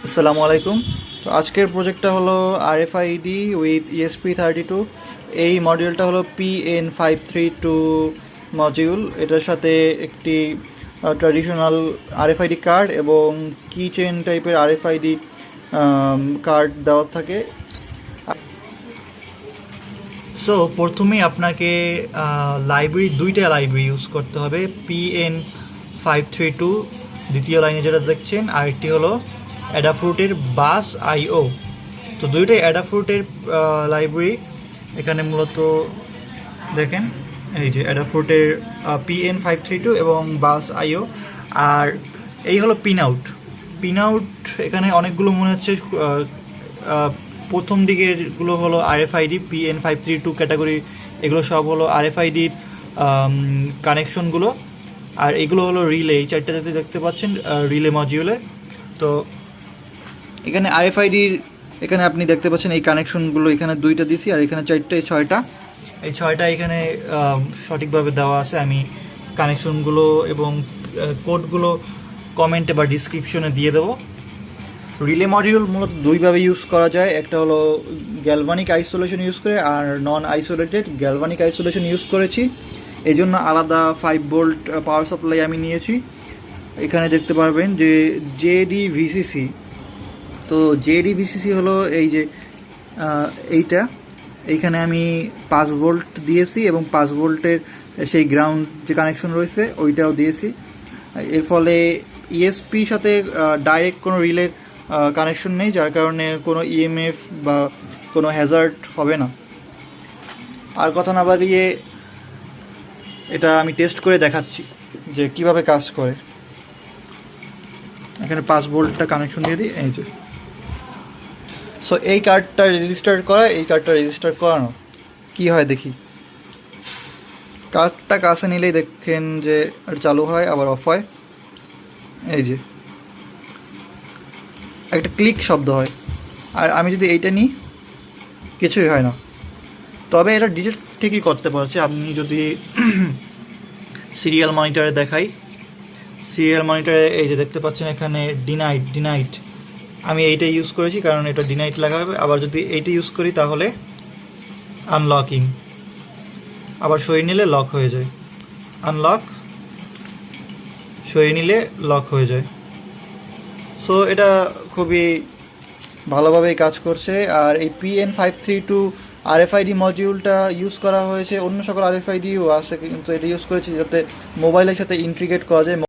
আসসালামু আলাইকুম। তো আজকের প্রজেক্টটা হলো আরএফআইডি উইথ ESP32। এই মডিউলটা হলো PN532 মডিউল। এটার সাথে একটি ট্র্যাডিশনাল আরএফআইডি কার্ড এবং কি চেন টাইপের আরএফআইডি কার্ড দেওয়া থাকে। সো প্রথমেই আপনাকে দুইটা লাইব্রেরি ইউজ করতে হবে। PN532 দ্বিতীয় লাইনে যেটা দেখছেন, আরেকটি হলো অ্যাডাফ্রুটের বাস আইও। তো দুইটাই অ্যাডাফ্রুটের লাইব্রেরি। এখানে মূলত দেখেন এই যে অ্যাডাফ্রুটের PN532 এবং বাস আইও। আর এই হলো পিন আউট। এখানে অনেকগুলো মনে হচ্ছে প্রথম দিকেরগুলো হলো আরএফআইডি PN532 ক্যাটাগরি, এগুলো সব হলো আরএফআইডির কানেকশনগুলো। আর এগুলো হলো রিলে, এই চারটা যাতে দেখতে পাচ্ছেন রিলে মডিউলে। তো এখানে আরএফআইডির এখানে আপনি দেখতে পাচ্ছেন এই কানেকশনগুলো এখানে দুইটা দিছি, আর এখানে ছয়টা এখানে সঠিকভাবে দেওয়া আছে। আমি কানেকশনগুলো এবং কোডগুলো কমেন্টে বা ডিসক্রিপশনে দিয়ে দেবো। রিলে মডিউল মূলত দুইভাবে ইউজ করা যায়, একটা হলো গ্যালভানিক আইসোলেশন ইউজ করে, আর নন আইসোলেটেড। গ্যালভানিক আইসোলেশন ইউজ করেছি, এই জন্য আলাদা 5 ভোল্ট পাওয়ার সাপ্লাই আমি নিয়েছি। এখানে দেখতে পারবেন যে JDVCC। তো JDVCC হলো এই যে এইখানে আমি 5 ভোল্ট দিয়েছি এবং 5 ভোল্টের সেই গ্রাউন্ড যে কানেকশন রয়েছে ওইটাও দিয়েছি। এর ফলে ESPর সাথে ডাইরেক্ট কোনো রিলের কানেকশন নেই, যার কারণে কোনো EMF বা কোনো হ্যাজার্ড হবে না। আর কথা না বাড়িয়ে এটা আমি টেস্ট করে দেখাচ্ছি যে কিভাবে কাজ করে। এখানে 5 ভোল্টটা কানেকশন দিয়ে দিই, এই যে। সো এই কার্ডটা রেজিস্টার করানো কি হয় দেখি। কার্ডটা কাছে নিলেই দেখেন যে চালু হয় আবার অফ হয়, এই যে একটা ক্লিক শব্দ হয়। আর আমি যদি এইটা নিই কিছুই হয় না। তবে এটা ডিজিট ঠিকই করতে পারছে। আপনি যদি সিরিয়াল মনিটরে দেখাই, সিরিয়াল মনিটরে এই যে দেখতে পাচ্ছেন এখানে ডিনাইট। আমি এইটা ইউজ করেছি কারণ এটা ডিনাইট লাগা হবে। আবার যদি এইটা ইউজ করি তাহলে আনলকিং, আবার সরিয়ে নিলে লক হয়ে যায়। আনলক, সরিয়ে নিলে লক হয়ে যায়। সো এটা খুবই ভালোভাবেই কাজ করছে। আর এই PN532 আরএফআইডি মডিউলটা ইউজ করা হয়েছে, অন্য সকল আরএফআইডিও আছে কিন্তু এটা ইউজ করেছি যাতে মোবাইলের সাথে ইন্টিগ্রেট করা যায়।